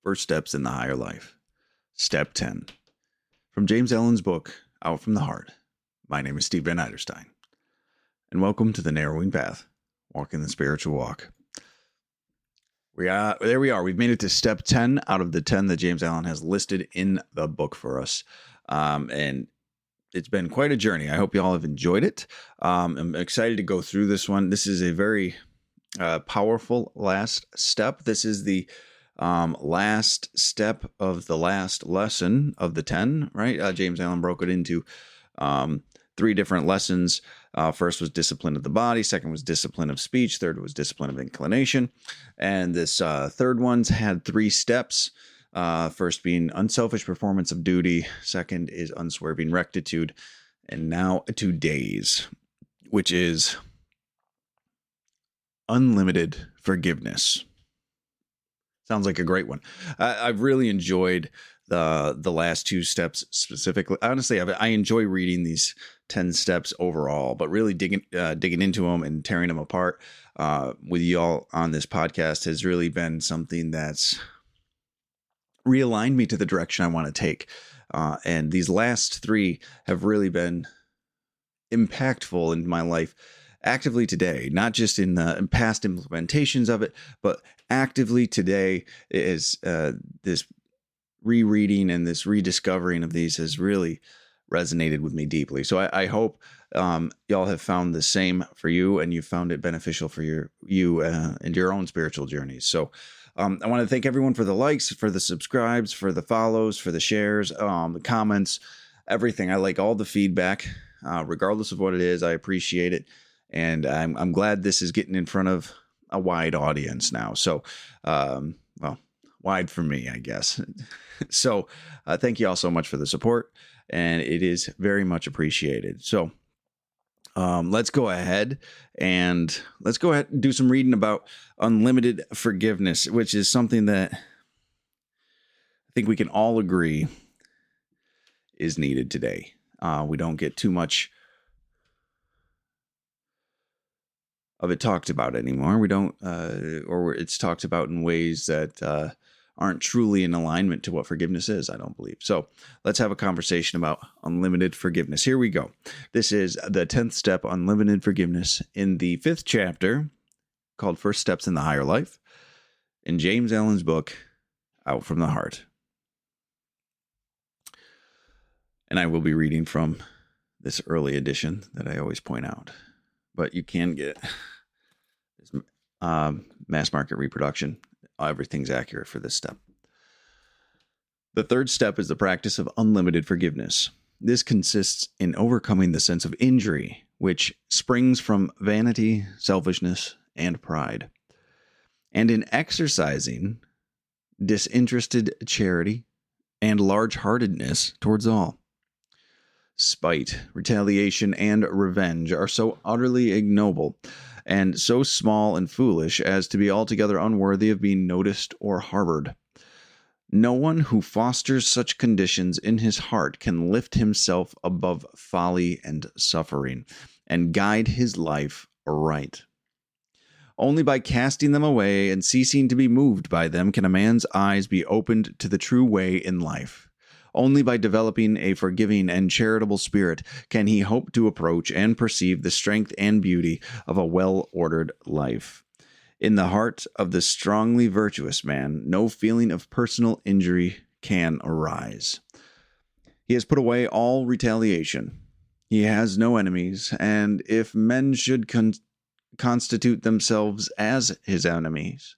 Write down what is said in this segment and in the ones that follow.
First Steps in the Higher Life. Step 10. From James Allen's book, Out from the Heart. My name is Steve Van Eiderstein. And welcome to the Narrowing Path, Walking the Spiritual Walk. There we are. We've made it to step 10 out of the 10 that James Allen has listed in the book for us. And it's been quite a journey. I hope you all have enjoyed it. I'm excited to go through this one. This is a very powerful last step. This is the last step of the last lesson of the 10, right? James Allen broke it into 3 different lessons. First was discipline of the body. Second was discipline of speech. Third was discipline of inclination. And this third one's had 3 steps. First being unselfish performance of duty. Second is unswerving rectitude. And now today's, which is unlimited forgiveness. Sounds like a great one. I've really enjoyed the last 2 steps specifically. Honestly, I enjoy reading these 10 steps overall, but really digging into them and tearing them apart with you all on this podcast has really been something that's realigned me to the direction I want to take. And these last 3 have really been impactful in my life actively today, not just in the past implementations of it, but actively today is this rereading and this rediscovering of these has really resonated with me deeply. So I hope y'all have found the same for you, and you found it beneficial for you and your own spiritual journeys. So I want to thank everyone for the likes, for the subscribes, for the follows, for the shares, the comments, everything. I like all the feedback, regardless of what it is. I appreciate it. And I'm glad this is getting in front of a wide audience now. So, wide for me, I guess. So thank you all so much for the support, and it is very much appreciated. So let's go ahead and do some reading about unlimited forgiveness, which is something that I think we can all agree is needed today. We don't get too much of it talked about anymore. We don't, or it's talked about in ways that aren't truly in alignment to what forgiveness is, I don't believe. So let's have a conversation about unlimited forgiveness. Here we go. This is the 10th step, unlimited forgiveness, in the 5th chapter called First Steps in the Higher Life in James Allen's book, Out from the Heart. And I will be reading from this early edition that I always point out. But you can get this mass market reproduction. Everything's accurate for this step. The 3rd step is the practice of unlimited forgiveness. This consists in overcoming the sense of injury, which springs from vanity, selfishness, and pride, and in exercising disinterested charity and large-heartedness towards all. Spite, retaliation, and revenge are so utterly ignoble and so small and foolish as to be altogether unworthy of being noticed or harbored. No one who fosters such conditions in his heart can lift himself above folly and suffering and guide his life aright. Only by casting them away and ceasing to be moved by them can a man's eyes be opened to the true way in life. Only by developing a forgiving and charitable spirit can he hope to approach and perceive the strength and beauty of a well-ordered life. In the heart of the strongly virtuous man, no feeling of personal injury can arise. He has put away all retaliation. He has no enemies, and if men should constitute themselves as his enemies,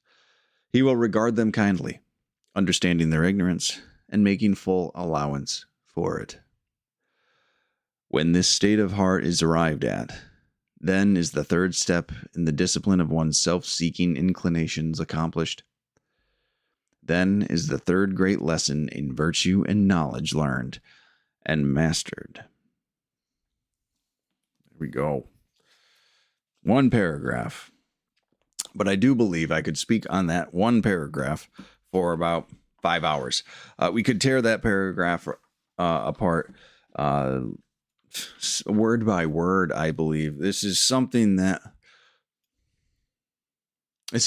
he will regard them kindly, understanding their ignorance and making full allowance for it. When this state of heart is arrived at, then is the 3rd step in the discipline of one's self-seeking inclinations accomplished. Then is the 3rd great lesson in virtue and knowledge learned and mastered. There we go. 1 paragraph. But I do believe I could speak on that 1 paragraph for about 5 hours. We could tear that paragraph apart word by word, I believe. This is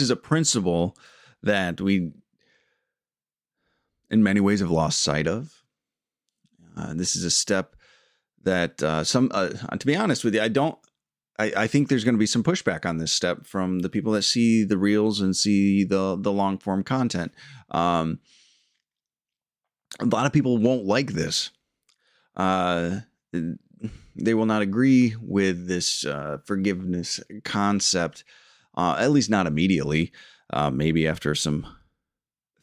a principle that we in many ways have lost sight of. This is a step that to be honest with you, I think there's going to be some pushback on this step from the people that see the reels and see the long form content. A lot of people won't like this. They will not agree with this forgiveness concept, at least not immediately. Maybe after some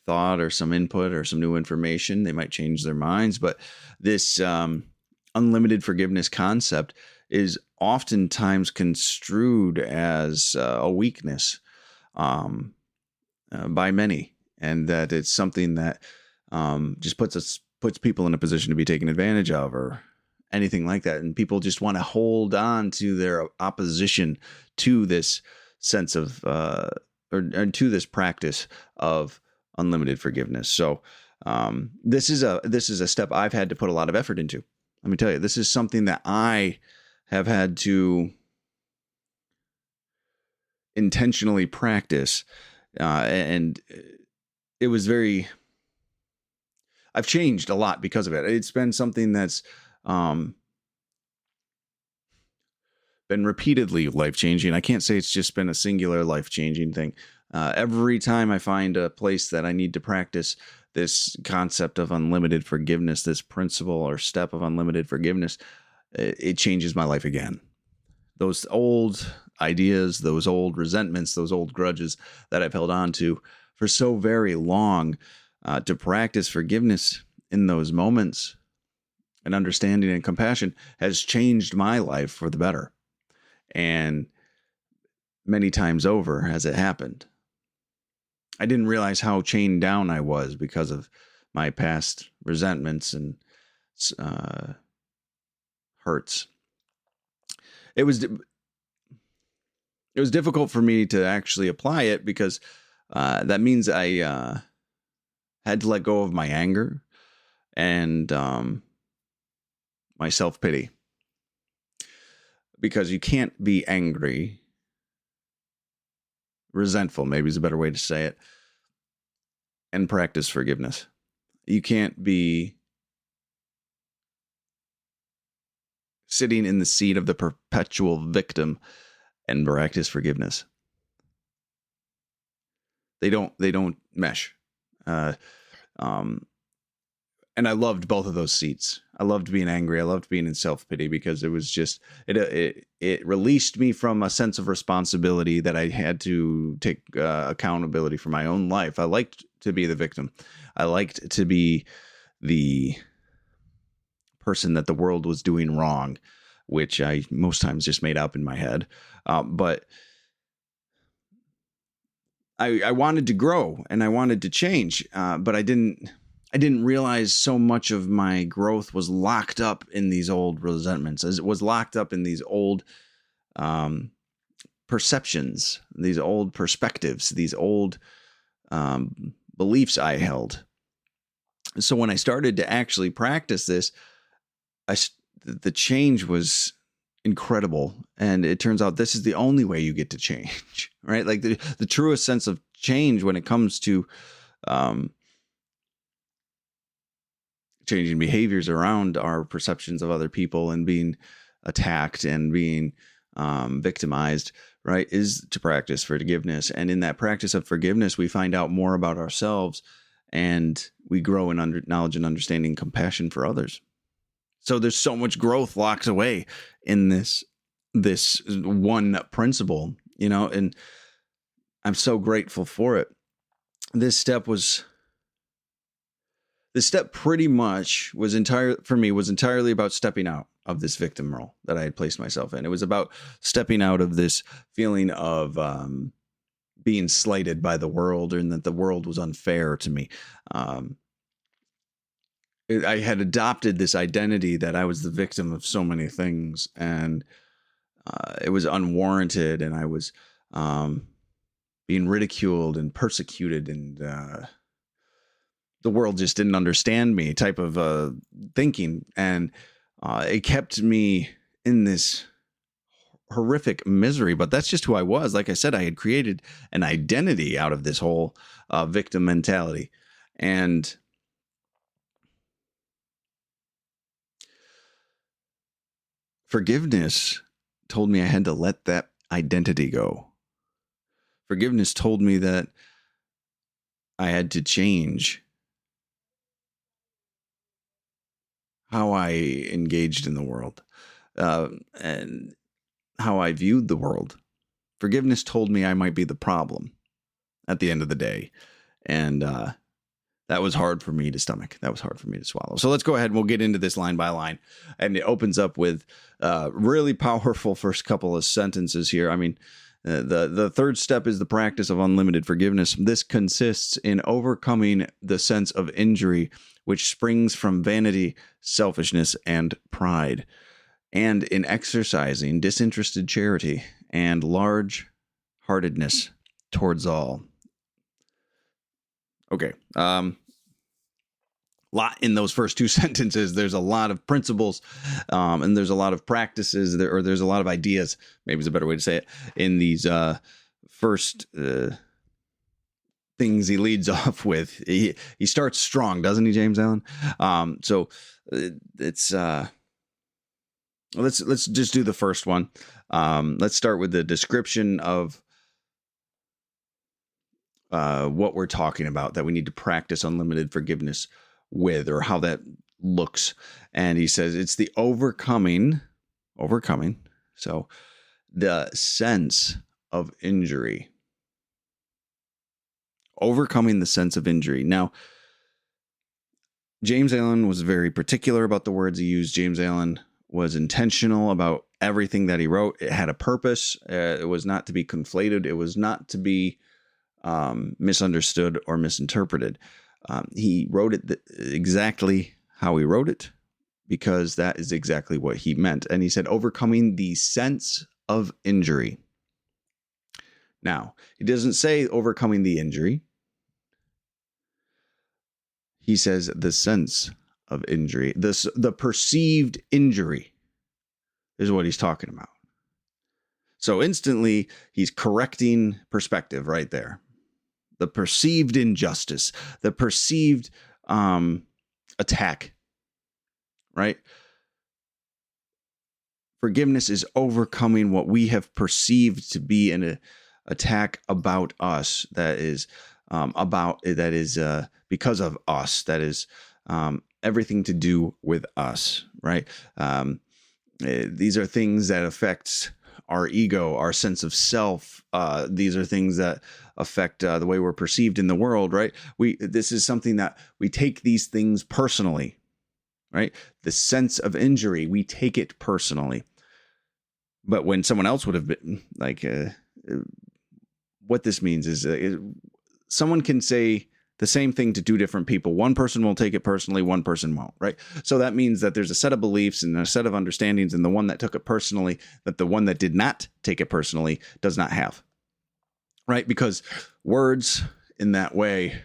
thought or some input or some new information, they might change their minds. But this unlimited forgiveness concept is oftentimes construed as a weakness by many, and that it's something that just puts people in a position to be taken advantage of or anything like that. And people just want to hold on to their opposition to this sense of or to this practice of unlimited forgiveness. So this is a step I've had to put a lot of effort into. Let me tell you, this is something that I have had to intentionally practice. And it was I've changed a lot because of it. It's been something that's been repeatedly life-changing. I can't say it's just been a singular life-changing thing. Every time I find a place that I need to practice this concept of unlimited forgiveness, this principle or step of unlimited forgiveness, it changes my life again. Those old ideas, those old resentments, those old grudges that I've held on to for so very long, to practice forgiveness in those moments and understanding and compassion has changed my life for the better. And many times over has it happened. I didn't realize how chained down I was because of my past resentments and hurts. It was difficult for me to actually apply it because that means I had to let go of my anger and my self-pity. Because you can't be angry, resentful, maybe is a better way to say it, and practice forgiveness. You can't be sitting in the seat of the perpetual victim and practice forgiveness. They don't mesh. And I loved both of those seats. I loved being angry. I loved being in self-pity because it was just, it released me from a sense of responsibility that I had to take accountability for my own life. I liked to be the victim. I liked to be the person that the world was doing wrong, which I most times just made up in my head. But I wanted to grow and I wanted to change, but I didn't realize so much of my growth was locked up in these old resentments, as it was locked up in these old perceptions, these old perspectives, these old beliefs I held. So when I started to actually practice this, the change was incredible. And it turns out this is the only way you get to change, right? Like the truest sense of change when it comes to changing behaviors around our perceptions of other people and being attacked and being victimized, right, is to practice forgiveness. And in that practice of forgiveness, we find out more about ourselves and we grow in knowledge and understanding, compassion for others. So there's so much growth locked away in this one principle, and I'm so grateful for it. This step pretty much was entirely about stepping out of this victim role that I had placed myself in. It was about stepping out of this feeling of being slighted by the world and that the world was unfair to me. I had adopted this identity that I was the victim of so many things, and it was unwarranted, and I was being ridiculed and persecuted, and the world just didn't understand me type of thinking. And it kept me in this horrific misery, but that's just who I was. Like I said, I had created an identity out of this whole victim mentality. And Forgiveness told me I had to let that identity go. Forgiveness told me that I had to change how I engaged in the world, and how I viewed the world. Forgiveness told me I might be the problem at the end of the day. And that was hard for me to stomach. That was hard for me to swallow. So let's go ahead and we'll get into this line by line. And it opens up with really powerful first couple of sentences here. I mean, the third step is the practice of unlimited forgiveness. This consists in overcoming the sense of injury, which springs from vanity, selfishness, and pride, and in exercising disinterested charity and large-heartedness towards all. Okay. Lot in those first two sentences. There's a lot of principles, and there's a lot of practices, or there's a lot of ideas, maybe is a better way to say it, in these first things he leads off with. He starts strong, doesn't he, James Allen? So it's let's just do the first one. Let's start with the description of what we're talking about, that we need to practice unlimited forgiveness with, or how that looks. And he says it's the overcoming. So the sense of injury. Overcoming the sense of injury. Now, James Allen was very particular about the words he used. James Allen was intentional about everything that he wrote. It had a purpose. It was not to be conflated. It was not to be misunderstood or misinterpreted. He wrote it exactly how he wrote it, because that is exactly what he meant. And he said, overcoming the sense of injury. Now, he doesn't say overcoming the injury. He says the sense of injury. The perceived injury is what he's talking about. So instantly, he's correcting perspective right there. The perceived injustice, the perceived attack, right? Forgiveness is overcoming what we have perceived to be an attack about us, that is because of us, that is everything to do with us, right? These are things that affect our ego, our sense of self. These are things that affect the way we're perceived in the world, right? This is something that we take these things personally, right? The sense of injury, we take it personally. But when someone else would have been like, what this means is someone can say the same thing to two different people. One person will take it personally, one person won't, right? So that means that there's a set of beliefs and a set of understandings, and the one that took it personally, that the one that did not take it personally does not have, right? Because words in that way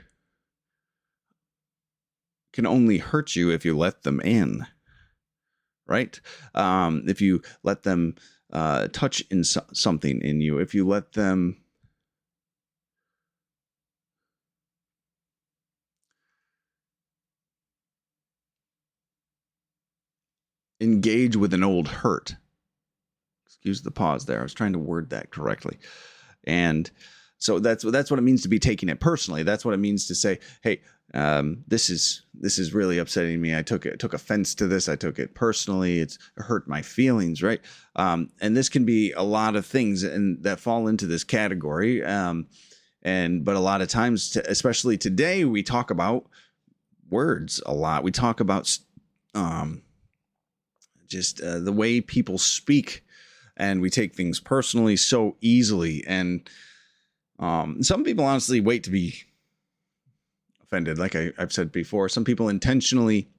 can only hurt you if you let them in, right? If you let them touch in something in you, if you let them engage with an old hurt. Excuse the pause there. I was trying to word that correctly. And so that's what it means to be taking it personally. That's what it means to say, hey, this is really upsetting me. I took offense to this. I took it personally. It's hurt my feelings, right? And this can be a lot of things and that fall into this category. But a lot of times, especially today, we talk about words a lot. We talk about just the way people speak, and we take things personally so easily. And some people honestly wait to be offended. Like I've said before, some people intentionally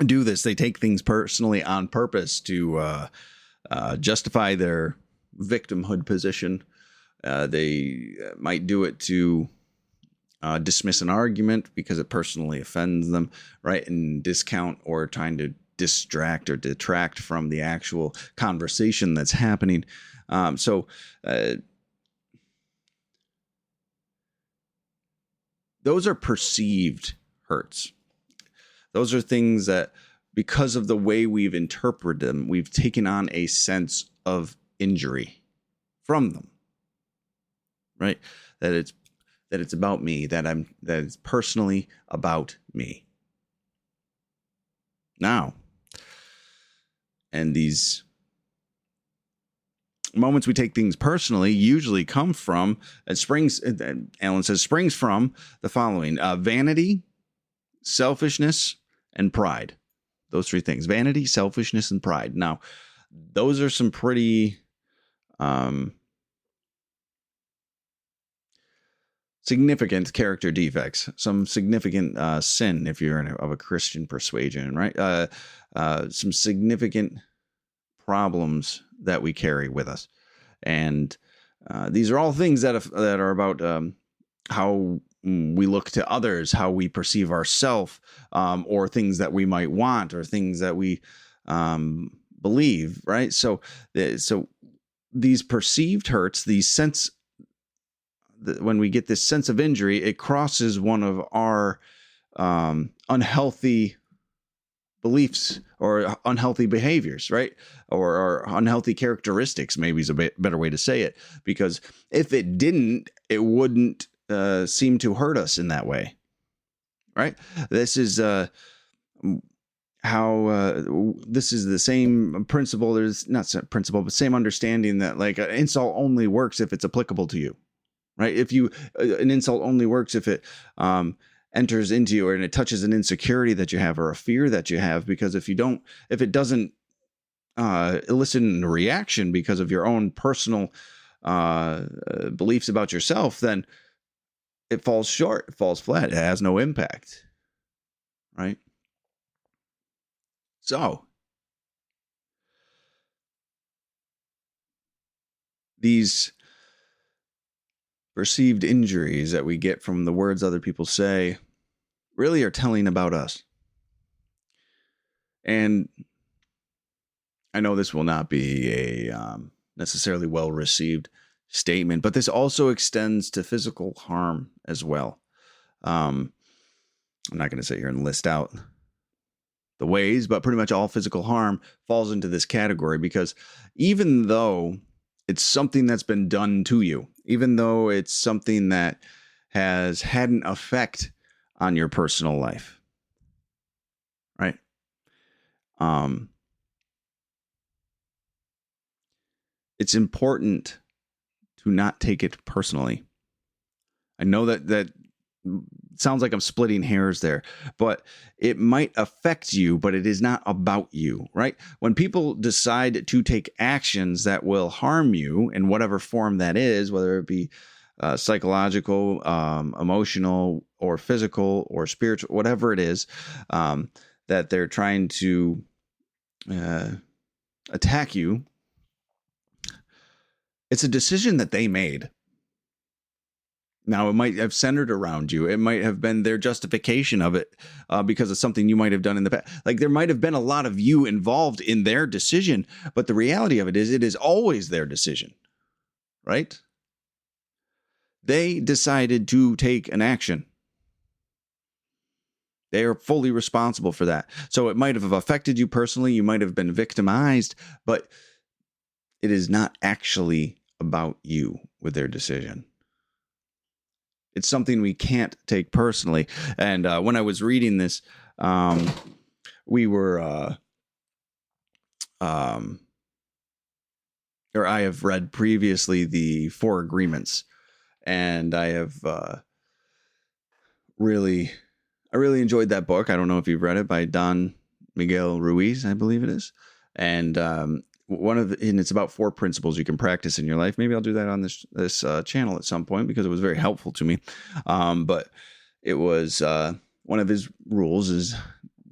do this. They take things personally on purpose to justify their victimhood position. They might do it to dismiss an argument because it personally offends them, right? And discount or trying to distract or detract from the actual conversation that's happening. So those are perceived hurts. Those are things that because of the way we've interpreted them, we've taken on a sense of injury from them, right? That it's about me, that it's personally about me. Now, and these moments we take things personally usually come from, Alan says, springs from the following: vanity, selfishness, and pride. Those three things: vanity, selfishness, and pride. Now, those are some pretty significant character defects, some significant sin if you're of a Christian persuasion, right? Some significant problems that we carry with us. And these are all things that are about how we look to others, how we perceive ourselves, or things that we might want, or things that we believe, right? So these perceived hurts, when we get this sense of injury, it crosses one of our unhealthy beliefs or unhealthy behaviors, right? Or unhealthy characteristics, maybe is a better way to say it. Because if it didn't, it wouldn't seem to hurt us in that way, right? This is this is the same principle. There's not principle, but same understanding that like an insult only works if it's applicable to you. Right? If an insult only works if it enters into you, and it touches an insecurity that you have or a fear that you have, because if it doesn't elicit a reaction because of your own personal beliefs about yourself, then it falls short, it falls flat, it has no impact. Right? So, these perceived injuries that we get from the words other people say really are telling about us. And I know this will not be a necessarily well-received statement, but this also extends to physical harm as well. I'm not going to sit here and list out the ways, but pretty much all physical harm falls into this category, because even though it's something that's been done to you, even though it's something that has had an effect on your personal life, right? It's important to not take it personally. I know that sounds like I'm splitting hairs there, but it might affect you, but it is not about you, right? When people decide to take actions that will harm you in whatever form that is, whether it be psychological, emotional, or physical, or spiritual, whatever it is, that they're trying to attack you, it's a decision that they made. Now, it might have centered around you. It might have been their justification of it because of something you might have done in the past. Like, there might have been a lot of you involved in their decision, but the reality of it is always their decision, right? They decided to take an action. They are fully responsible for that. So it might have affected you personally. You might have been victimized, but it is not actually about you with their decision. It's something we can't take personally. And when I was reading this, we were, or I have read previously the Four Agreements, and I have really enjoyed that book. I don't know if you've read it, by Don Miguel Ruiz, I believe it is. And and it's about 4 principles you can practice in your life. Maybe I'll do that on this channel at some point, because it was very helpful to me. But it was one of his rules is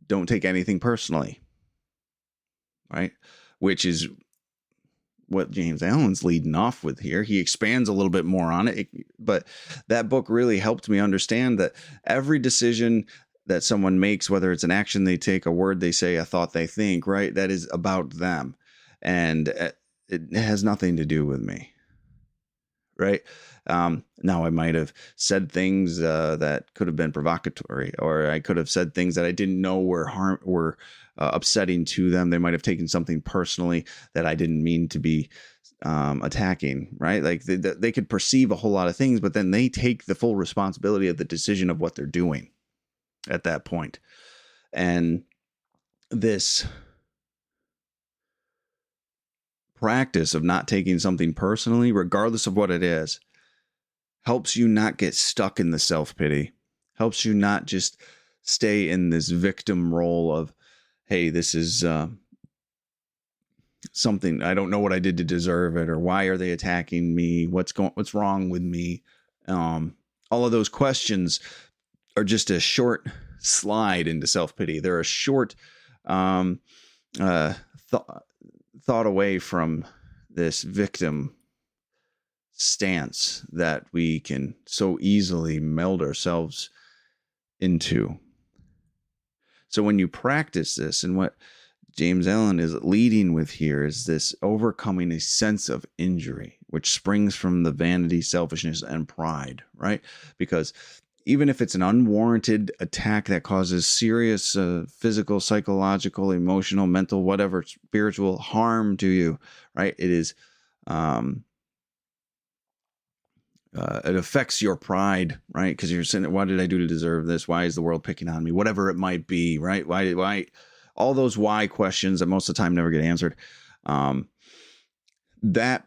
don't take anything personally, right? Which is what James Allen's leading off with here. He expands a little bit more on it, but that book really helped me understand that every decision that someone makes, whether it's an action they take, a word they say, a thought they think, right, that is about them. And it has nothing to do with me, right? Now I might have said things that could have been provocatory, or I could have said things that I didn't know were upsetting to them. They might have taken something personally that I didn't mean to be attacking, right? Like they could perceive a whole lot of things, but then they take the full responsibility of the decision of what they're doing at that point. And this practice of not taking something personally, regardless of what it is, helps you not get stuck in the self-pity, helps you not just stay in this victim role of, hey, this is something, I don't know what I did to deserve it, or why are they attacking me? What's wrong with me? All of those questions are just a short slide into self-pity. They're a short thought away from this victim stance that we can so easily meld ourselves into. So when you practice this, and what James Allen is leading with here is this overcoming a sense of injury, which springs from the vanity, selfishness, and pride, right? Because even if it's an unwarranted attack that causes serious physical, psychological, emotional, mental, whatever, spiritual harm to you, right? It is, it affects your pride, right? Because you're saying, what did I do to deserve this? Why is the world picking on me? Whatever it might be, right? Why? All those why questions that most of the time never get answered. That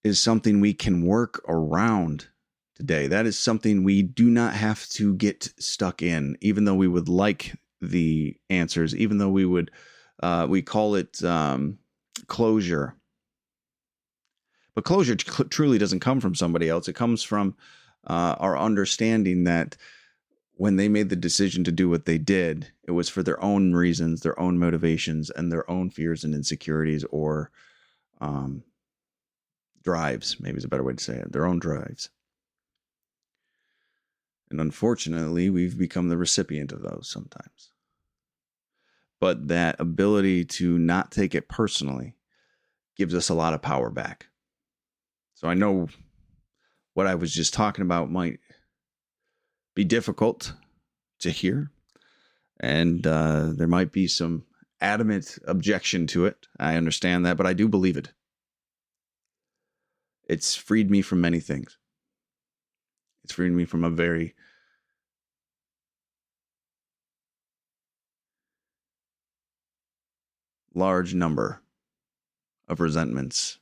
is something we can work around today. That is something we do not have to get stuck in, even though we would like the answers, even though we would, we call it closure. But closure truly doesn't come from somebody else. It comes from our understanding that when they made the decision to do what they did, it was for their own reasons, their own motivations, and their own fears and insecurities, or drives, maybe is a better way to say it, their own drives. And unfortunately, we've become the recipient of those sometimes. But that ability to not take it personally gives us a lot of power back. So I know what I was just talking about might be difficult to hear, and there might be some adamant objection to it. I understand that, but I do believe it. It's freed me from many things. It's freed me from a very large number of resentments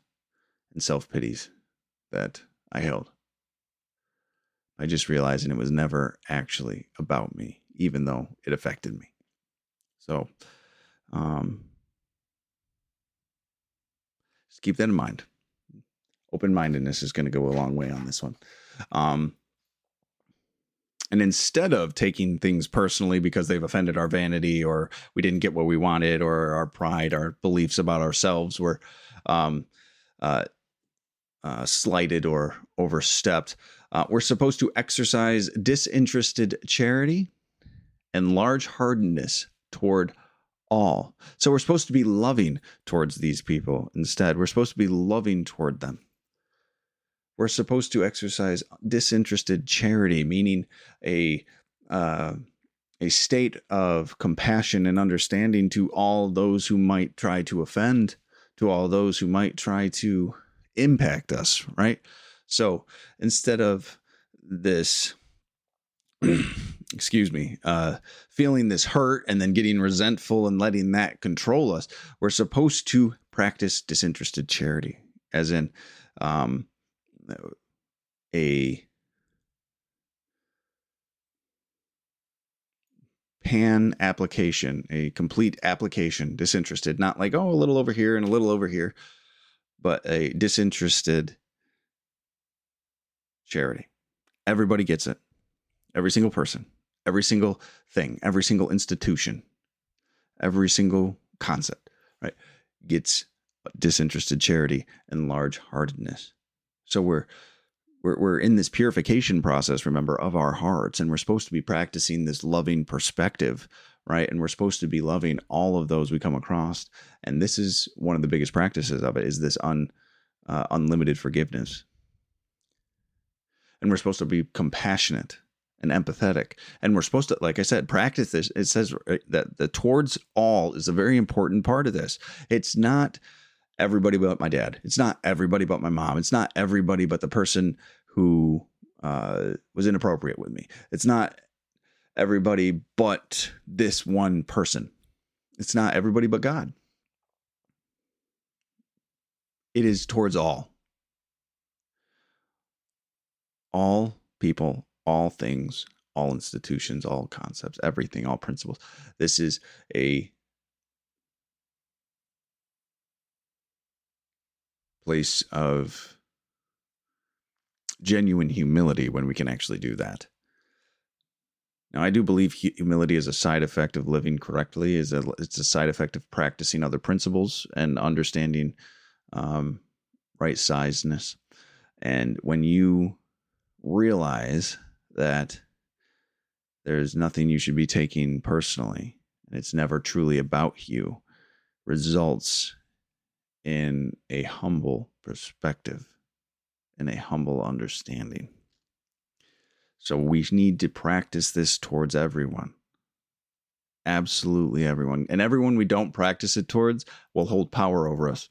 and self-pities that I held. I just realizing it was never actually about me, even though it affected me. So, just keep that in mind. Open-mindedness is going to go a long way on this one. And instead of taking things personally because they've offended our vanity, or we didn't get what we wanted, or our pride, our beliefs about ourselves were slighted or overstepped, we're supposed to exercise disinterested charity and large-heartedness toward all. So we're supposed to be loving towards these people instead. We're supposed to be loving toward them. We're supposed to exercise disinterested charity, meaning a state of compassion and understanding to all those who might try to offend, to all those who might try to impact us, right? So instead of this, feeling this hurt and then getting resentful and letting that control us, we're supposed to practice disinterested charity, as in a pan application, a complete application, disinterested, not like, oh, a little over here and a little over here, but a disinterested charity. Everybody gets it. Every single person, every single thing, every single institution, every single concept, right, gets disinterested charity and large-heartedness. So we're in this purification process, remember, of our hearts, and we're supposed to be practicing this loving perspective, right? And we're supposed to be loving all of those we come across. And this is one of the biggest practices of it, is this unlimited forgiveness. And we're supposed to be compassionate and empathetic. And we're supposed to, like I said, practice this. It says that the towards all is a very important part of this. It's not everybody but my dad. It's not everybody but my mom. It's not everybody but the person who was inappropriate with me. It's not everybody but this one person. It's not everybody but God. It is towards all. All people, all things, all institutions, all concepts, everything, all principles. This is a place of genuine humility when we can actually do that. Now, I do believe humility is a side effect of living correctly. It's a side effect of practicing other principles and understanding right-sizedness. And when you realize that there's nothing you should be taking personally, and it's never truly about you, results in a humble perspective and a humble understanding. So we need to practice this towards everyone. Absolutely everyone. And everyone we don't practice it towards will hold power over us.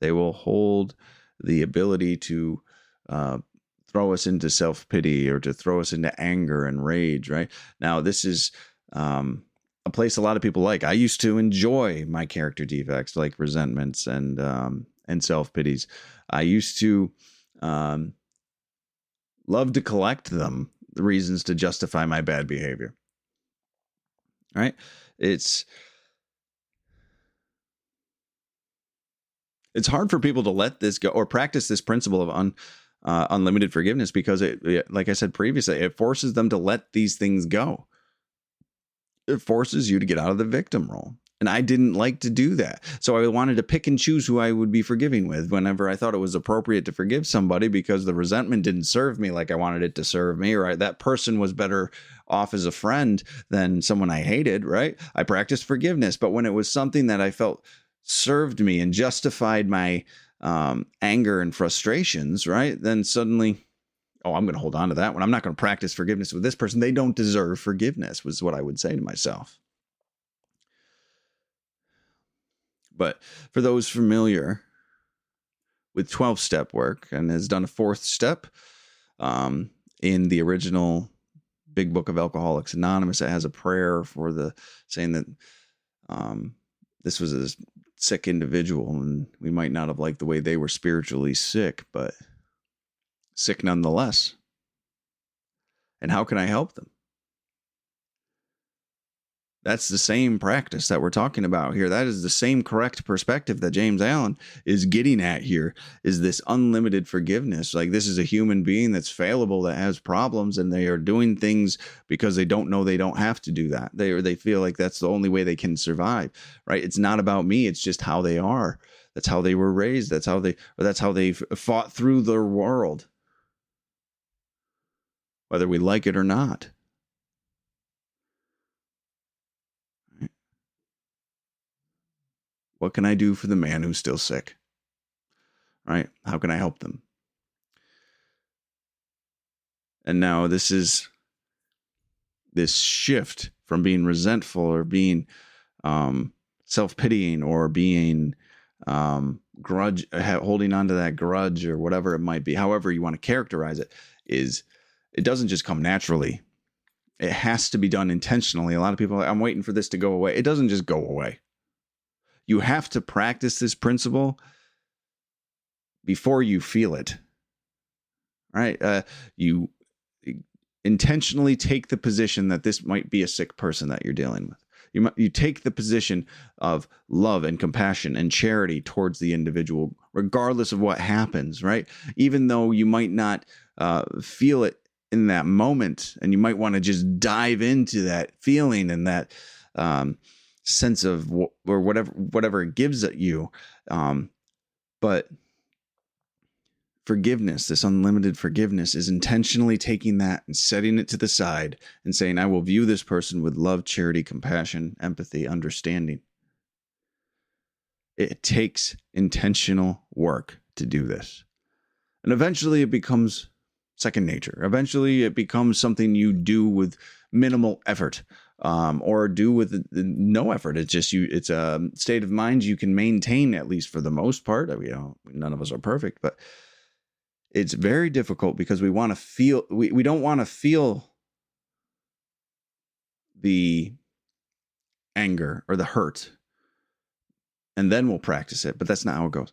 They will hold the ability to throw us into self-pity or to throw us into anger and rage, right? Now, this is a place a lot of people like. I used to enjoy my character defects like resentments and self-pities. I used to love to collect them, the reasons to justify my bad behavior. Right? It's hard for people to let this go or practice this principle of unlimited forgiveness because it, like I said previously, it forces them to let these things go. It forces you to get out of the victim role. And I didn't like to do that. So I wanted to pick and choose who I would be forgiving with whenever I thought it was appropriate to forgive somebody because the resentment didn't serve me like I wanted it to serve me, or that person was better off as a friend than someone I hated, right? I practiced forgiveness. But when it was something that I felt served me and justified my anger and frustrations, right? Then suddenly, I'm going to hold on to that one. I'm not going to practice forgiveness with this person. They don't deserve forgiveness, was what I would say to myself. But for those familiar with 12-step work and has done a 4th step in the original Big Book of Alcoholics Anonymous, it has a prayer for saying that this was a sick individual and we might not have liked the way they were spiritually sick, but sick nonetheless. And how can I help them? That's the same practice that we're talking about here. That is the same correct perspective that James Allen is getting at here, is this unlimited forgiveness. Like, this is a human being that's fallible, that has problems, and they are doing things because they don't know they don't have to do that. They feel like that's the only way they can survive, right? It's not about me. It's just how they are. That's how they were raised. That's how they fought through their world, whether we like it or not. What can I do for the man who's still sick? Right? How can I help them? And now this is this shift from being resentful or being self-pitying or being holding on to that grudge or whatever it might be, however you want to characterize it, is it doesn't just come naturally. It has to be done intentionally. A lot of people are like, I'm waiting for this to go away. It doesn't just go away. You have to practice this principle before you feel it, right? You intentionally take the position that this might be a sick person that you're dealing with. You take the position of love and compassion and charity towards the individual, regardless of what happens, right? Even though you might not feel it in that moment, and you might want to just dive into that feeling and that sense of or whatever it gives at you, but forgiveness, this unlimited forgiveness, is intentionally taking that and setting it to the side and saying, I will view this person with love, charity, compassion, empathy, understanding. It takes intentional work to do this, and eventually it becomes second nature. Eventually, it becomes something you do with minimal effort, or do with no effort. It's just it's a state of mind you can maintain, at least for the most part. None of us are perfect, but it's very difficult because we want to feel. We don't want to feel the anger or the hurt, and then we'll practice it. But that's not how it goes.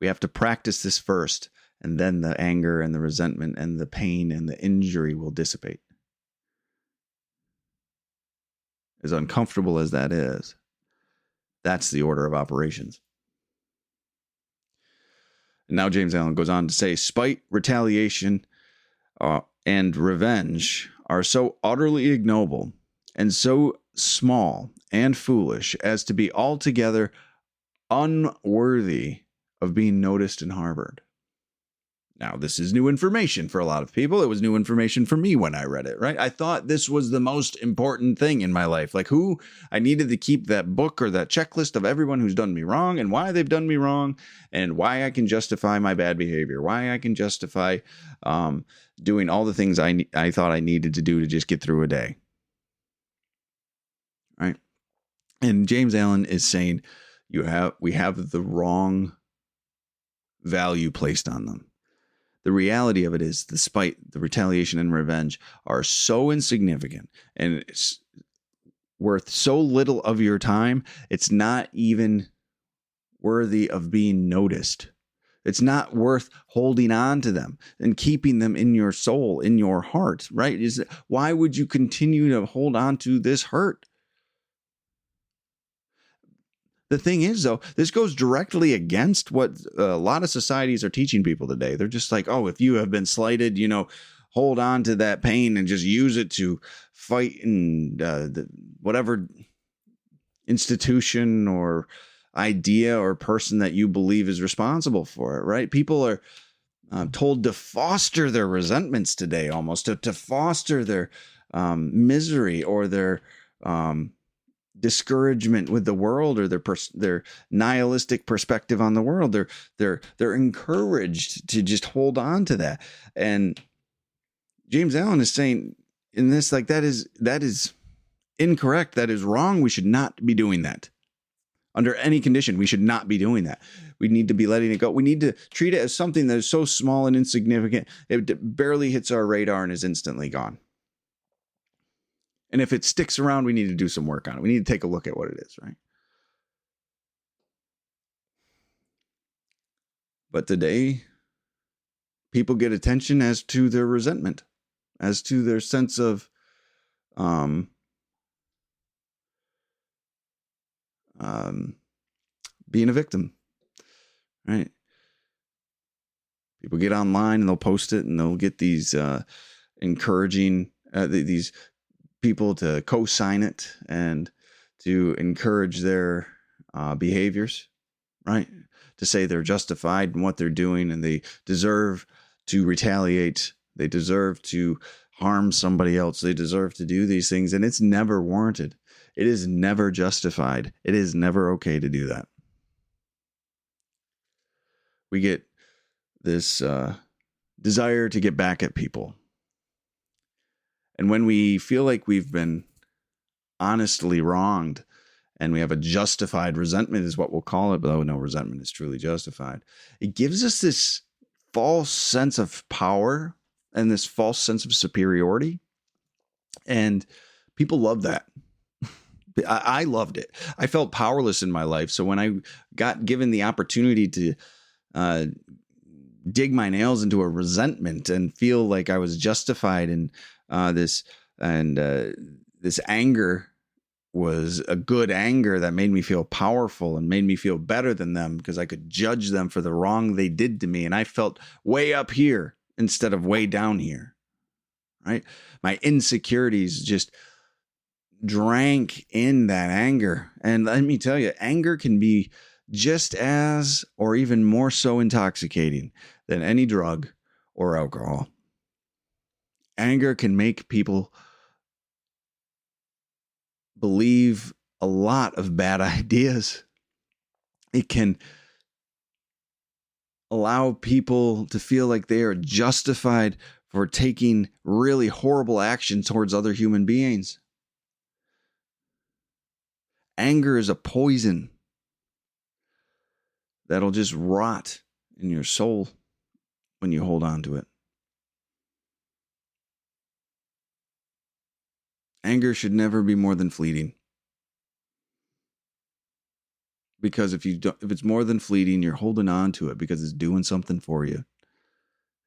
We have to practice this first, and then the anger and the resentment and the pain and the injury will dissipate. As uncomfortable as that is, that's the order of operations. And now James Allen goes on to say, spite, retaliation, and revenge are so utterly ignoble and so small and foolish as to be altogether unworthy of being noticed and harbored. Now, this is new information for a lot of people. It was new information for me when I read it, right? I thought this was the most important thing in my life. Like, I needed to keep that book or that checklist of everyone who's done me wrong and why they've done me wrong and why I can justify my bad behavior, why I can justify doing all the things I thought I needed to do to just get through a day, right? And James Allen is saying we have the wrong value placed on them. The reality of it is the spite, the retaliation, and revenge are so insignificant and it's worth so little of your time, it's not even worthy of being noticed. It's not worth holding on to them and keeping them in your soul, in your heart, right? Why would you continue to hold on to this hurt? The thing is, though, this goes directly against what a lot of societies are teaching people today. They're just like, oh, if you have been slighted, hold on to that pain and just use it to fight in whatever institution or idea or person that you believe is responsible for it, right? People are told to foster their resentments today, almost to foster their misery or their discouragement with the world or their nihilistic perspective on the world. They're encouraged to just hold on to that. And James Allen is saying in this, like, that is incorrect. That is wrong. We should not be doing that. Under any condition, we should not be doing that. We need to be letting it go. We need to treat it as something that is so small and insignificant, it barely hits our radar and is instantly gone. And if it sticks around, we need to do some work on it. We need to take a look at what it is, right? But today, people get attention as to their resentment, as to their sense of being a victim, right? People get online and they'll post it and they'll get these encouraging, these people to co-sign it and to encourage their behaviors, right? To say they're justified in what they're doing and they deserve to retaliate. They deserve to harm somebody else. They deserve to do these things. And it's never warranted. It is never justified. It is never okay to do that. We get this desire to get back at people. And when we feel like we've been honestly wronged and we have a justified resentment is what we'll call it, though no resentment is truly justified, it gives us this false sense of power and this false sense of superiority. And people love that. I loved it. I felt powerless in my life. So when I got given the opportunity to dig my nails into a resentment and feel like I was justified in this anger was a good anger that made me feel powerful and made me feel better than them because I could judge them for the wrong they did to me. And I felt way up here instead of way down here, right? My insecurities just drank in that anger. And let me tell you, anger can be just as or even more so intoxicating than any drug or alcohol. Anger can make people believe a lot of bad ideas. It can allow people to feel like they are justified for taking really horrible action towards other human beings. Anger is a poison that'll just rot in your soul when you hold on to it. Anger should never be more than fleeting. Because if it's more than fleeting, you're holding on to it because it's doing something for you.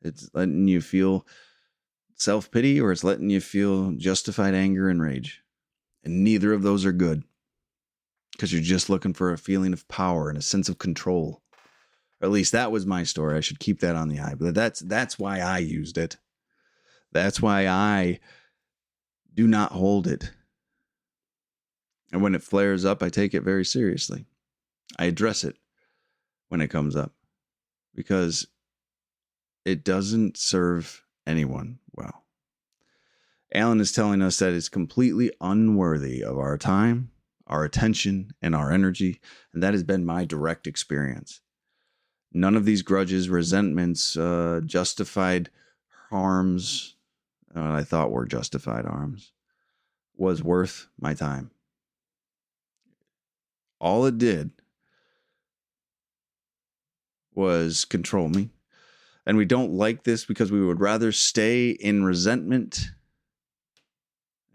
It's letting you feel self-pity, or it's letting you feel justified anger and rage. And neither of those are good, because you're just looking for a feeling of power and a sense of control. Or at least that was my story. I should keep that on the eye. But that's why I used it. That's why I do not hold it. And when it flares up, I take it very seriously. I address it when it comes up, because it doesn't serve anyone well. Alan is telling us that it's completely unworthy of our time, our attention, and our energy, and that has been my direct experience. None of these grudges, resentments, justified harms, I thought were justified harms, was worth my time. All it did was control me. And we don't like this because we would rather stay in resentment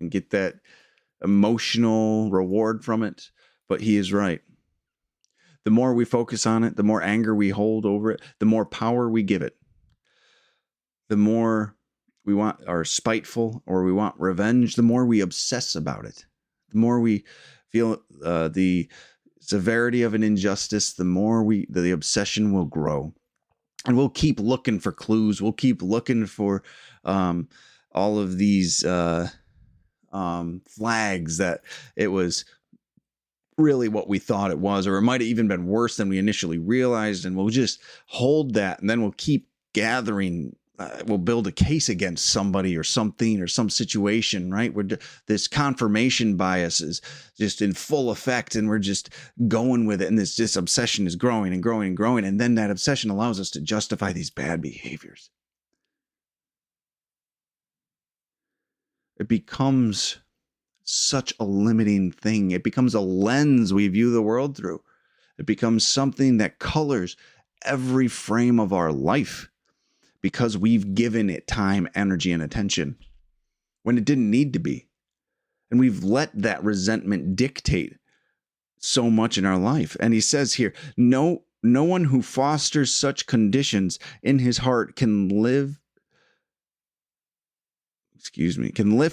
and get that emotional reward from it. But he is right. The more we focus on it, the more anger we hold over it, the more power we give it. The more we are spiteful or we want revenge, the more we obsess about it. The more we feel the severity of an injustice, the more the obsession will grow. And we'll keep looking for clues. We'll keep looking for all of these flags that it was really what we thought it was, or it might have even been worse than we initially realized. And we'll just hold that, and then we'll keep gathering. We'll build a case against somebody or something or some situation, right? This confirmation bias is just in full effect, and we're just going with it. And this obsession is growing and growing and growing. And then that obsession allows us to justify these bad behaviors. It becomes such a limiting thing. It becomes a lens we view the world through. It becomes something that colors every frame of our life, because we've given it time, energy, and attention when it didn't need to be. And we've let that resentment dictate so much in our life. And he says here, no one who fosters such conditions in his heart can lift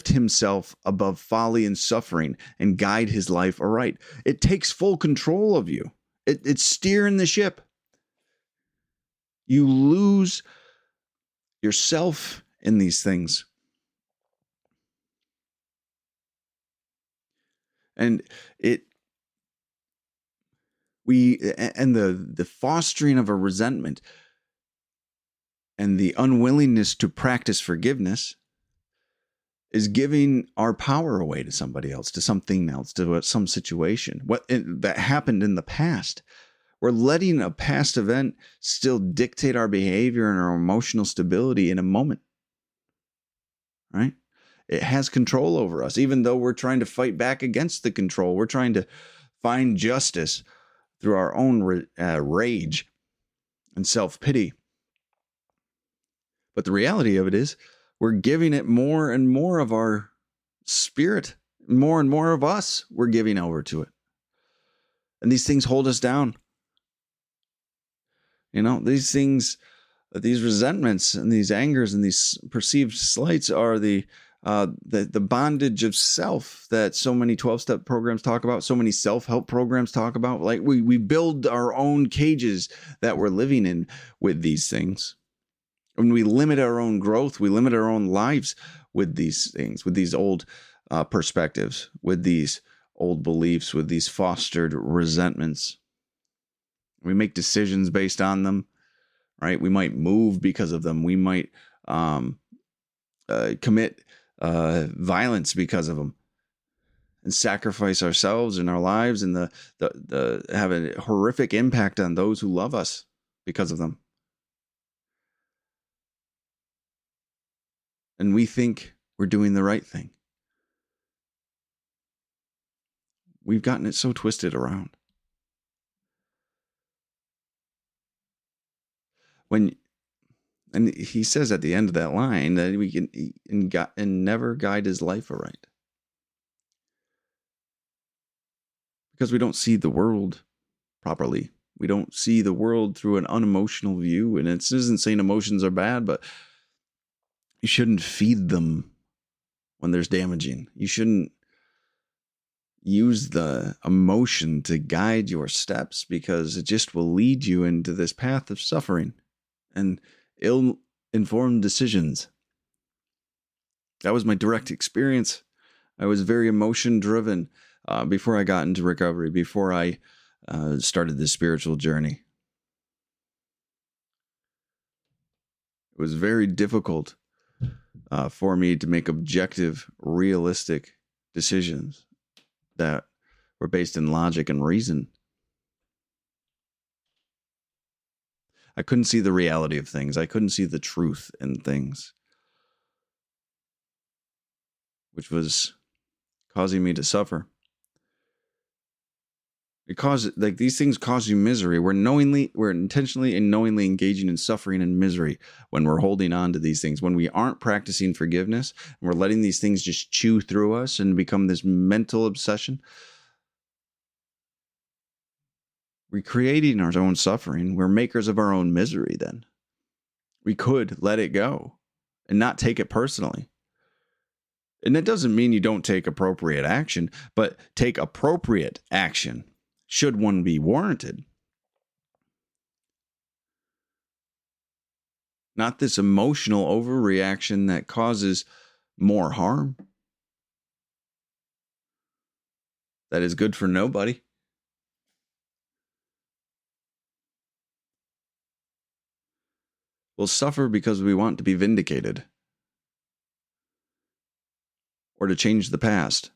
himself above folly and suffering and guide his life aright. It takes full control of you. It's steering the ship. You lose yourself in these things. And the fostering of a resentment and the unwillingness to practice forgiveness is giving our power away to somebody else, to something else, to some situation that happened in the past. We're letting a past event still dictate our behavior and our emotional stability in a moment, right? It has control over us, even though we're trying to fight back against the control. We're trying to find justice through our own rage and self-pity. But the reality of it is, we're giving it more and more of our spirit, more and more of us we're giving over to it. And these things hold us down. These things, these resentments and these angers and these perceived slights are the bondage of self that so many 12-step programs talk about, so many self-help programs talk about. Like we build our own cages that we're living in with these things. When we limit our own growth, we limit our own lives with these things, with these old perspectives, with these old beliefs, with these fostered resentments. We make decisions based on them, right? We might move because of them. We might commit violence because of them, and sacrifice ourselves and our lives, and the have a horrific impact on those who love us because of them. and we think we're doing the right thing. We've gotten it so twisted around. And he says at the end of that line that we can never guide his life aright. Because we don't see the world properly. We don't see the world through an unemotional view. And it isn't saying emotions are bad, but you shouldn't feed them when there's damaging. You shouldn't use the emotion to guide your steps, because it just will lead you into this path of suffering and ill-informed decisions. That was my direct experience. I was very emotion-driven before I got into recovery, before I started this spiritual journey. It was very difficult for me to make objective, realistic decisions that were based in logic and reason. I couldn't see the reality of things. I couldn't see the truth in things, which was causing me to suffer. These things cause you misery. We're intentionally and knowingly engaging in suffering and misery when we're holding on to these things. When we aren't practicing forgiveness and we're letting these things just chew through us and become this mental obsession, we're creating our own suffering. We're makers of our own misery then. We could let it go and not take it personally. And that doesn't mean you don't take appropriate action, but take appropriate action should one be warranted. Not this emotional overreaction that causes more harm. That is good for nobody. We'll suffer because we want to be vindicated or to change the past.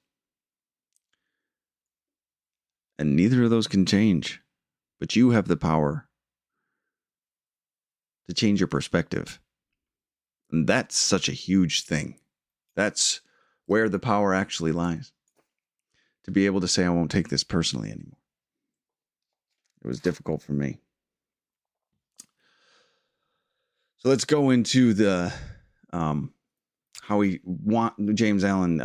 And neither of those can change, but you have the power to change your perspective. And that's such a huge thing. That's where the power actually lies. To be able to say, I won't take this personally anymore. It was difficult for me. So let's go into the how James Allen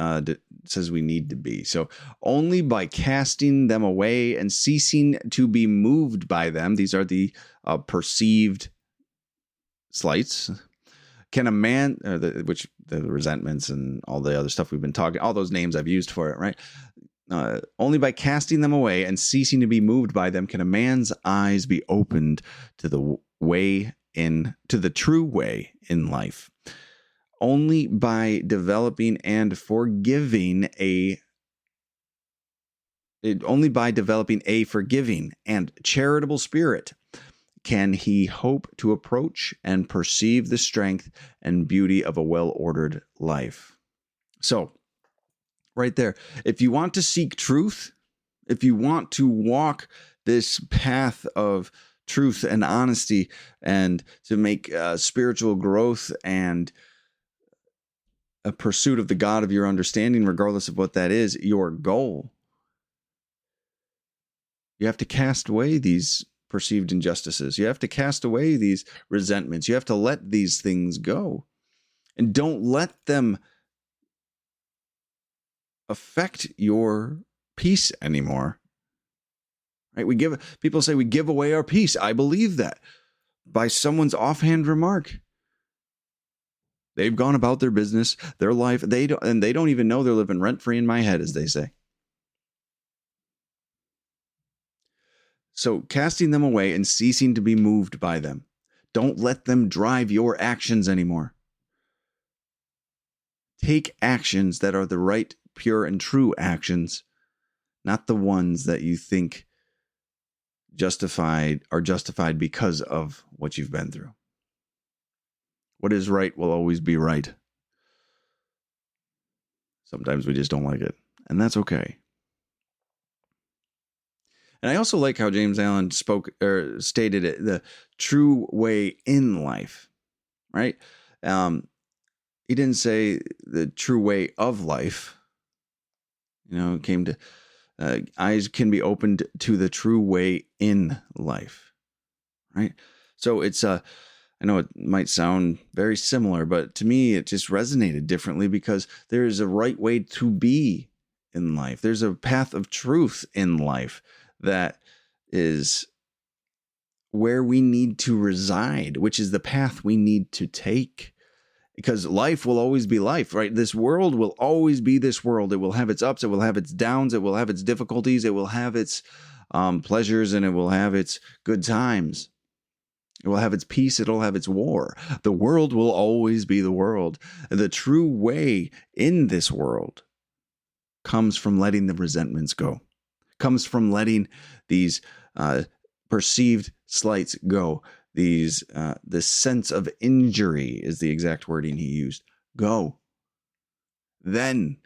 says we need to be. So only by casting them away and ceasing to be moved by them, these are the perceived slights, can a man, the resentments and all the other stuff we've been talking, all those names I've used for it, right? Only by casting them away and ceasing to be moved by them can a man's eyes be opened to the true way in life. Only by developing a forgiving and charitable spirit can he hope to approach and perceive the strength and beauty of a well-ordered life. So, right there, if you want to seek truth, if you want to walk this path of truth and honesty and to make spiritual growth and a pursuit of the God of your understanding, regardless of what that is, your goal, you have to cast away these perceived injustices. You have to cast away these resentments. You have to let these things go. And don't let them affect your peace anymore. Right? People say we give away our peace. I believe that by someone's offhand remark. They've gone about their business, their life. They don't even know they're living rent-free in my head, as they say. So casting them away and ceasing to be moved by them. Don't let them drive your actions anymore. Take actions that are the right, pure, and true actions, not the ones that you think are justified because of what you've been through. What is right will always be right. Sometimes we just don't like it, and that's okay. And I also like how James Allen stated it, the true way in life, right? he didn't say the true way of life. It came to eyes can be opened to the true way in life, right? So it's I know it might sound very similar, but to me, it just resonated differently because there is a right way to be in life. There's a path of truth in life that is where we need to reside, which is the path we need to take. Because life will always be life, right? This world will always be this world. It will have its ups, it will have its downs, it will have its difficulties, it will have its pleasures, and it will have its good times. It will have its peace, it'll have its war. The world will always be the world. The true way in this world comes from letting the resentments go, comes from letting these perceived slights go. This sense of injury is the exact wording he used. Go. Then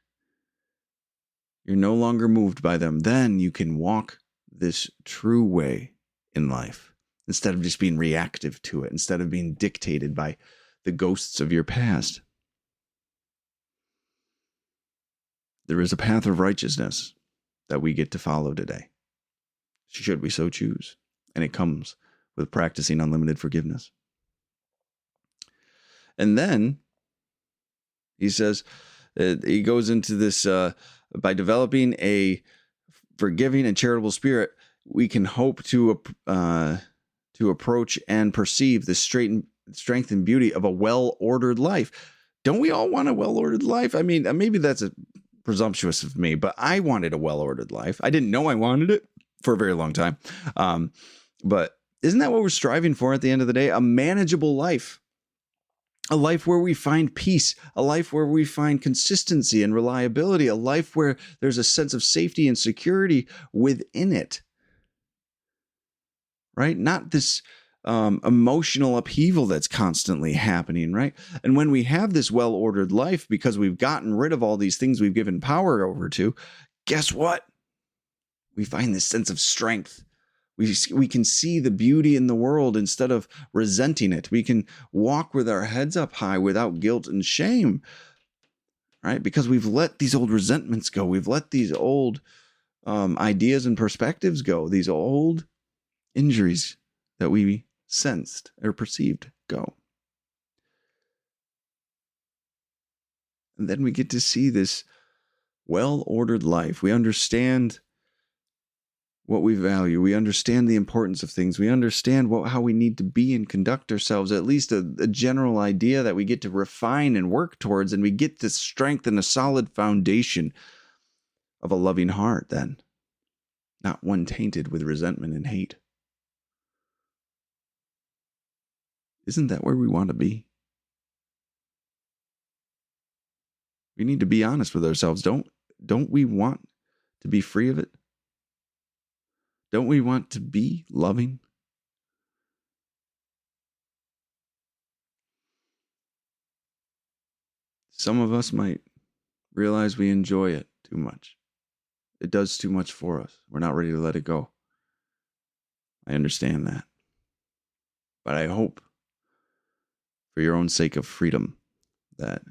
you're no longer moved by them. Then you can walk this true way in life instead of just being reactive to it, instead of being dictated by the ghosts of your past. There is a path of righteousness that we get to follow today, should we so choose. And it comes with practicing unlimited forgiveness. And then he says, he goes into this, by developing a forgiving and charitable spirit, we can hope to approach and perceive the strength and beauty of a well-ordered life. Don't we all want a well-ordered life? I mean, maybe that's presumptuous of me, but I wanted a well-ordered life. I didn't know I wanted it for a very long time. But isn't that what we're striving for at the end of the day? A manageable life. A life where we find peace. A life where we find consistency and reliability. A life where there's a sense of safety and security within it. Right? Not this emotional upheaval that's constantly happening, right? And when we have this well-ordered life, because we've gotten rid of all these things we've given power over to, guess what? We find this sense of strength. We can see the beauty in the world instead of resenting it. We can walk with our heads up high without guilt and shame, right? Because we've let these old resentments go. We've let these old ideas and perspectives go. These old injuries that we sensed or perceived go. And then we get to see this well-ordered life. We understand what we value. We understand the importance of things. We understand how we need to be and conduct ourselves, at least a general idea that we get to refine and work towards, and we get to strengthen a solid foundation of a loving heart then, not one tainted with resentment and hate. Isn't that where we want to be? We need to be honest with ourselves. Don't we want to be free of it? Don't we want to be loving? Some of us might realize we enjoy it too much. It does too much for us. We're not ready to let it go. I understand that. But I hope, for your own sake of freedom, that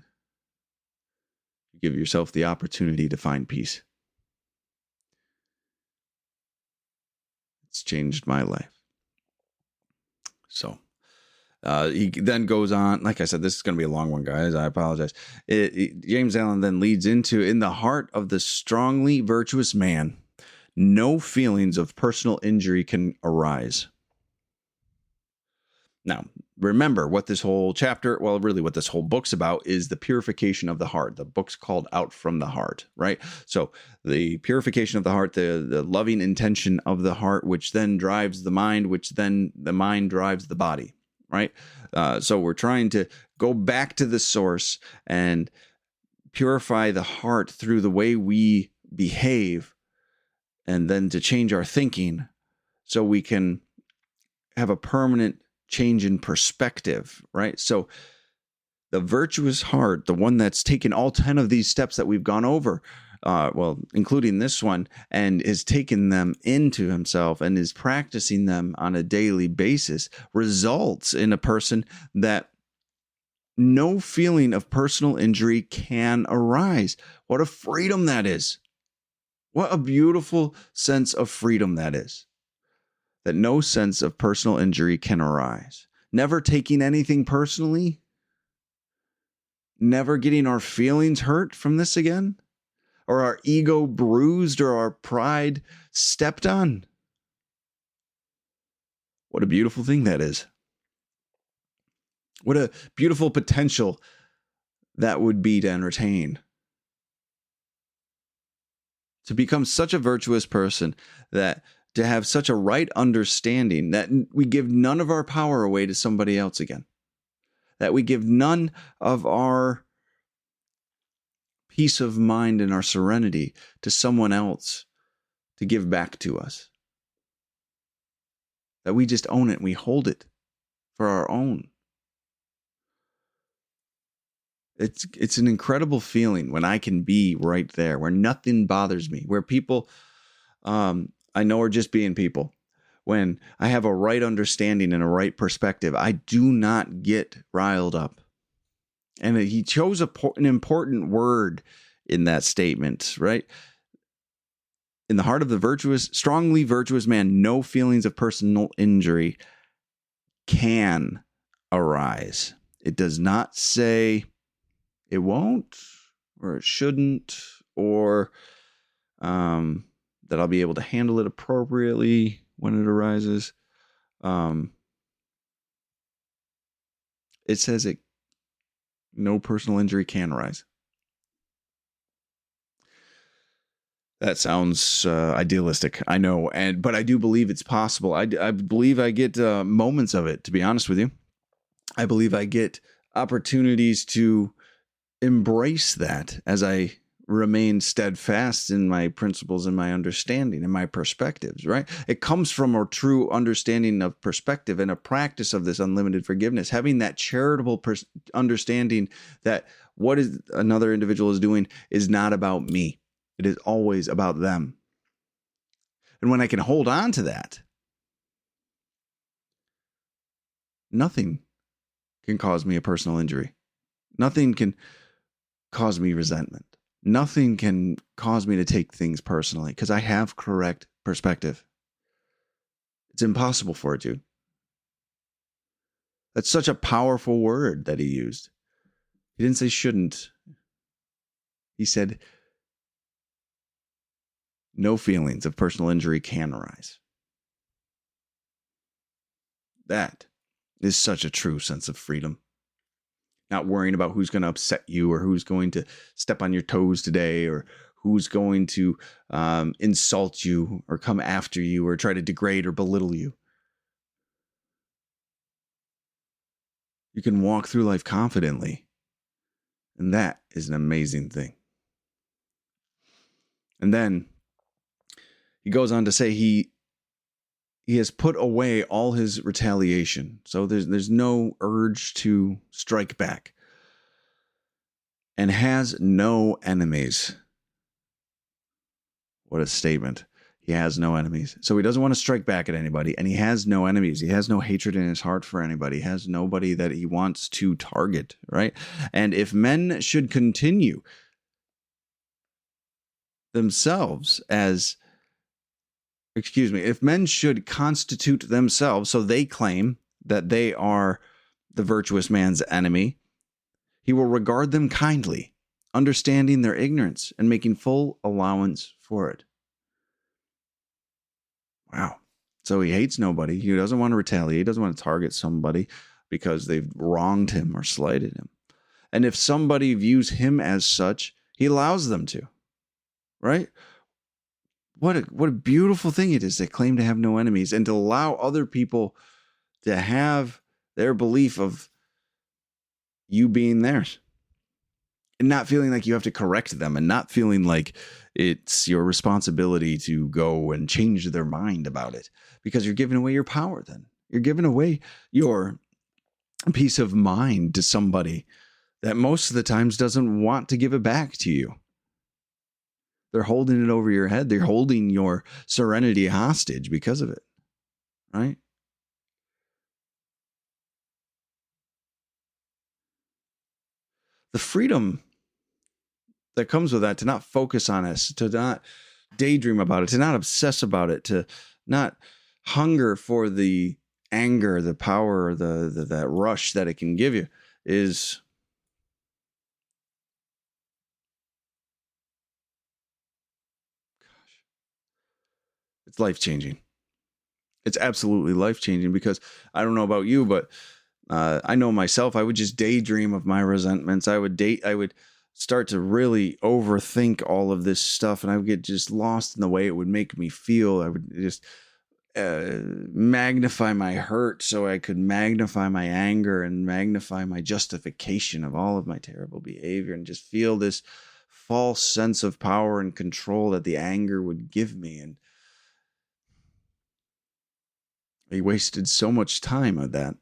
you give yourself the opportunity to find peace. It's changed my life. So he then goes on. Like I said, this is going to be a long one, guys. I apologize. James Allen then leads into, in the heart of the strongly virtuous man, no feelings of personal injury can arise. Now, remember what this whole chapter, well, really what this whole book's about is the purification of the heart. The book's called Out from the Heart, right? So the purification of the heart, the loving intention of the heart, which then drives the mind, which then the mind drives the body, right? So we're trying to go back to the source and purify the heart through the way we behave, and then to change our thinking so we can have a permanent change in perspective, right? So the virtuous heart, the one that's taken all 10 of these steps that we've gone over, including this one, and is taken them into himself and is practicing them on a daily basis, results in a person that no feeling of personal injury can arise. What a freedom that is. What a beautiful sense of freedom that is. That no sense of personal injury can arise. Never taking anything personally. Never getting our feelings hurt from this again. Or our ego bruised or our pride stepped on. What a beautiful thing that is. What a beautiful potential that would be to entertain. To become such a virtuous person, that to have such a right understanding that we give none of our power away to somebody else again. That we give none of our peace of mind and our serenity to someone else to give back to us. That we just own it and we hold it for our own. It's an incredible feeling when I can be right there, where nothing bothers me, where people I know are just being people. When I have a right understanding and a right perspective, I do not get riled up. And he chose an important word in that statement, right? In the heart of the strongly virtuous man, no feelings of personal injury can arise. It does not say it won't, or it shouldn't, or that I'll be able to handle it appropriately when it arises. It says no personal injury can arise. That sounds idealistic, I know, but I do believe it's possible. I believe I get moments of it, to be honest with you. I believe I get opportunities to embrace that as I remain steadfast in my principles and my understanding and my perspectives, right? It comes from a true understanding of perspective and a practice of this unlimited forgiveness, having that charitable understanding that what is another individual is doing is not about me. It is always about them. And when I can hold on to that, nothing can cause me a personal injury. Nothing can cause me resentment. Nothing can cause me to take things personally because I have correct perspective. It's impossible for it to. That's such a powerful word that he used. He didn't say shouldn't. He said no feelings of personal injury can arise. That is such a true sense of freedom. Not worrying about who's going to upset you or who's going to step on your toes today or who's going to insult you or come after you or try to degrade or belittle you. You can walk through life confidently. And that is an amazing thing. And then he goes on to say he has put away all his retaliation. So there's no urge to strike back. And has no enemies. What a statement. He has no enemies. So he doesn't want to strike back at anybody. And he has no enemies. He has no hatred in his heart for anybody. He has nobody that he wants to target, right? And if men should continue themselves if men should constitute themselves, so they claim that they are the virtuous man's enemy, he will regard them kindly, understanding their ignorance and making full allowance for it. Wow. So he hates nobody. He doesn't want to retaliate. He doesn't want to target somebody because they've wronged him or slighted him. And if somebody views him as such, he allows them to, right? What a beautiful thing it is to claim to have no enemies and to allow other people to have their belief of you being theirs and not feeling like you have to correct them and not feeling like it's your responsibility to go and change their mind about it because you're giving away your power then. You're giving away your peace of mind to somebody that most of the times doesn't want to give it back to you. They're holding it over your head. They're holding your serenity hostage because of it, right? the freedom that comes with that, to not focus on it, to not daydream about it, to not obsess about it, to not hunger for the anger, the power, that rush that it can give you, is it's life-changing. It's absolutely life-changing, because I don't know about you, but I know myself, I would just daydream of my resentments. I would start to really overthink all of this stuff, and I would get just lost in the way it would make me feel. I would just magnify my hurt so I could magnify my anger and magnify my justification of all of my terrible behavior, and just feel this false sense of power and control that the anger would give me. And I wasted so much time on that.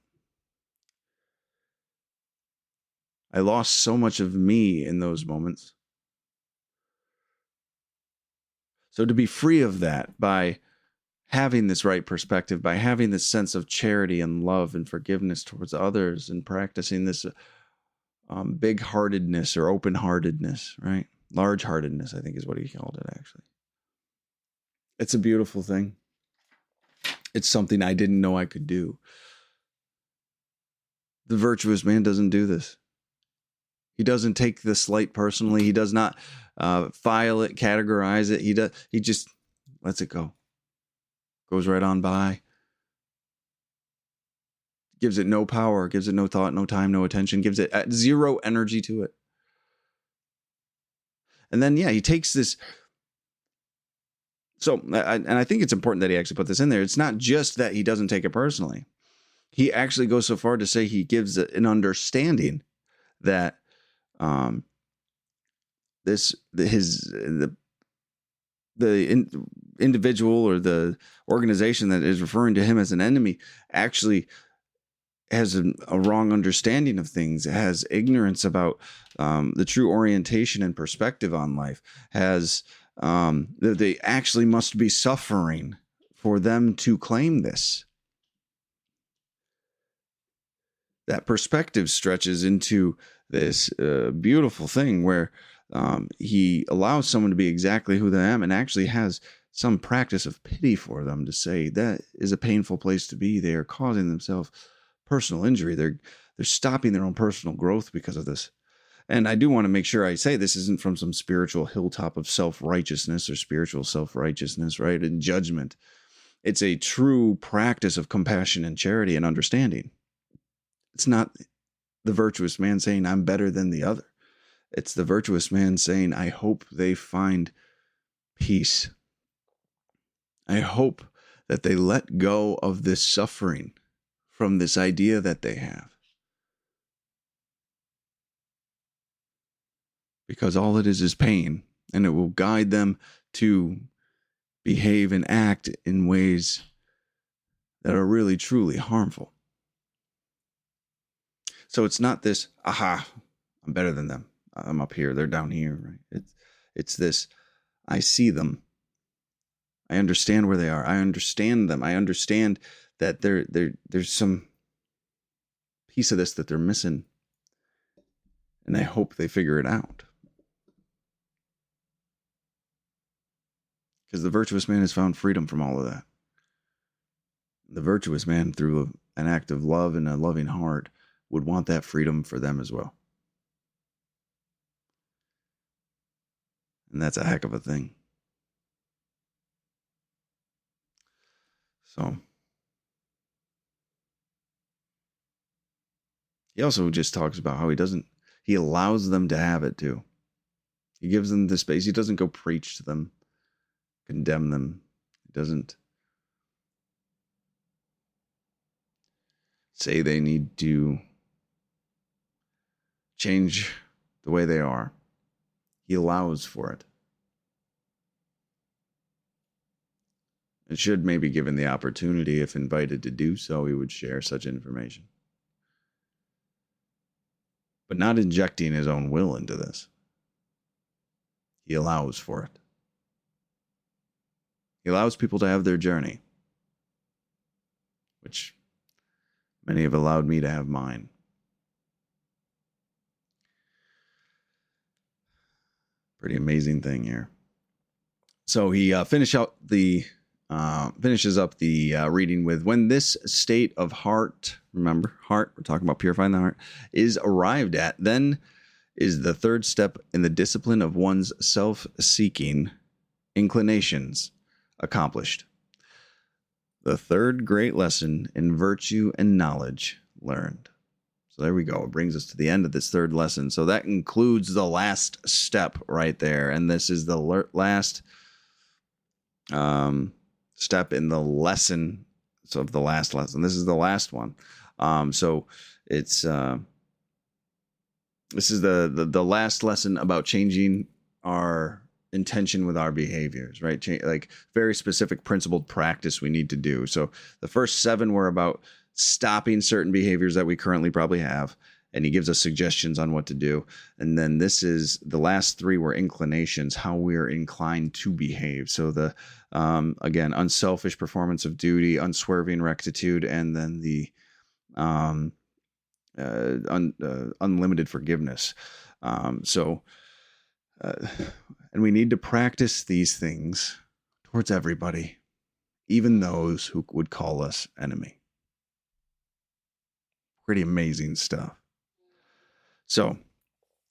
I lost so much of me in those moments. So to be free of that by having this right perspective, by having this sense of charity and love and forgiveness towards others, and practicing this big-heartedness or open-heartedness, right? Large-heartedness, I think, is what he called it, actually. It's a beautiful thing. It's something I didn't know I could do. The virtuous man doesn't do this. He doesn't take the slight personally. He does not file it, categorize it. He just lets it go. Goes right on by. Gives it no power, gives it no thought, no time, no attention, gives it zero energy to it. And then, he takes this. So, and I think it's important that he actually put this in there. It's not just that he doesn't take it personally. He actually goes so far to say he gives an understanding that the individual or the organization that is referring to him as an enemy actually has a wrong understanding of things, has ignorance about the true orientation and perspective on life, has they actually must be suffering for them to claim this. That perspective stretches into this beautiful thing where he allows someone to be exactly who they are, and actually has some practice of pity for them, to say that is a painful place to be. They are causing themselves personal injury. They're stopping their own personal growth because of this. And I do want to make sure I say this isn't from some spiritual hilltop of self-righteousness or spiritual self-righteousness, right? And judgment. It's a true practice of compassion and charity and understanding. It's not the virtuous man saying, I'm better than the other. It's the virtuous man saying, I hope they find peace. I hope that they let go of this suffering from this idea that they have. Because all it is pain, and it will guide them to behave and act in ways that are really, truly harmful. So it's not this, aha, I'm better than them. I'm up here, they're down here, right? It's this, I see them. I understand where they are. I understand them. I understand that there's some piece of this that they're missing. And I hope they figure it out. Because the virtuous man has found freedom from all of that. The virtuous man, through an act of love and a loving heart, would want that freedom for them as well. And that's a heck of a thing. So he also just talks about how he allows them to have it too. He gives them the space. He doesn't go preach to them, condemn them. He doesn't say they need to change the way they are. He allows for it. And should, maybe given the opportunity, if invited to do so, he would share such information. But not injecting his own will into this. He allows for it. He allows people to have their journey, which many have allowed me to have mine. Pretty amazing thing here. So he finishes up the reading with, when this state of heart, remember, heart, we're talking about purifying the heart, is arrived at, then is the third step in the discipline of one's self-seeking inclinations accomplished. The third great lesson in virtue and knowledge learned. So there we go. It brings us to the end of this third lesson. So that includes the last step right there. And this is the last step in the lesson. So of the last lesson, this is the last one. So it's this is the last lesson about changing our intention with our behaviors, right? Like very specific principled practice we need to do. So the first 7 were about stopping certain behaviors that we currently probably have, and he gives us suggestions on what to do. And then this is the last 3 were inclinations, how we're inclined to behave. So the again, unselfish performance of duty, unswerving rectitude, and then the unlimited forgiveness. And we need to practice these things towards everybody, even those who would call us enemy. Pretty amazing stuff. So,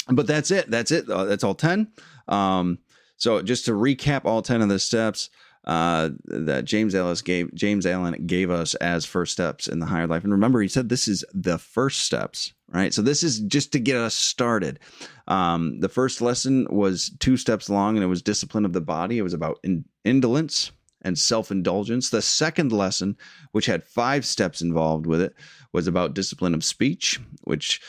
but that's it. That's all 10. So just to recap all 10 of the steps that James Allen gave us as first steps in the higher life. And remember, he said this is the first steps, right? So this is just to get us started. The first lesson was 2 steps long, and it was discipline of the body. It was about indolence and self-indulgence. The second lesson, which had 5 steps involved with it, was about discipline of speech, which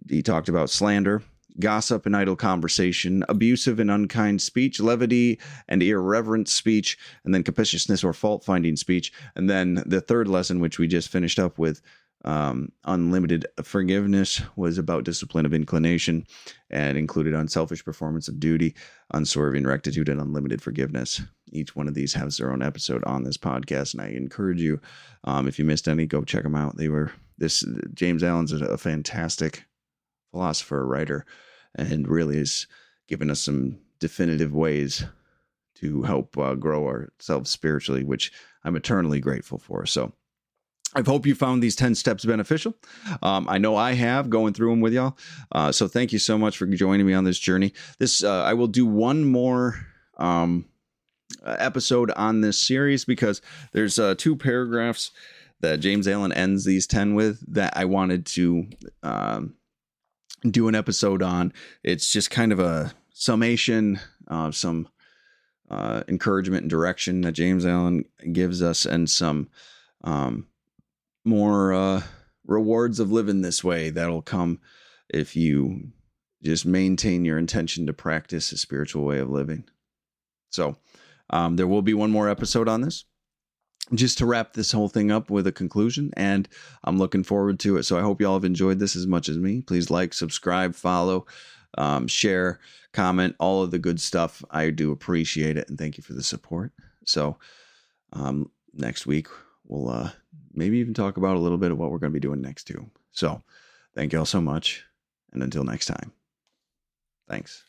he talked about slander, gossip and idle conversation, abusive and unkind speech, levity and irreverent speech, and then captiousness or fault-finding speech. And then the third lesson, which we just finished up with, unlimited forgiveness, was about discipline of inclination and included unselfish performance of duty, unswerving rectitude, and unlimited forgiveness. Each one of these has their own episode on this podcast, and I encourage you, if you missed any, go check them out. James Allen's a fantastic philosopher, writer, and really is giving us some definitive ways to help grow ourselves spiritually, which I'm eternally grateful for. So I hope you found these 10 steps beneficial. I know I have, going through them with y'all. So thank you so much for joining me on this journey. I will do one more episode on this series, because there's 2 paragraphs that James Allen ends these 10 with that I wanted to do an episode on. It's just kind of a summation of some encouragement and direction that James Allen gives us, and some more rewards of living this way that'll come if you just maintain your intention to practice a spiritual way of living. So there will be one more episode on this, just to wrap this whole thing up with a conclusion, and I'm looking forward to it. So I hope y'all have enjoyed this as much as me. Please like, subscribe, follow, share, comment, all of the good stuff. I do appreciate it, and thank you for the support. So next week, we'll maybe even talk about a little bit of what we're going to be doing next too. So thank y'all so much, and until next time, thanks.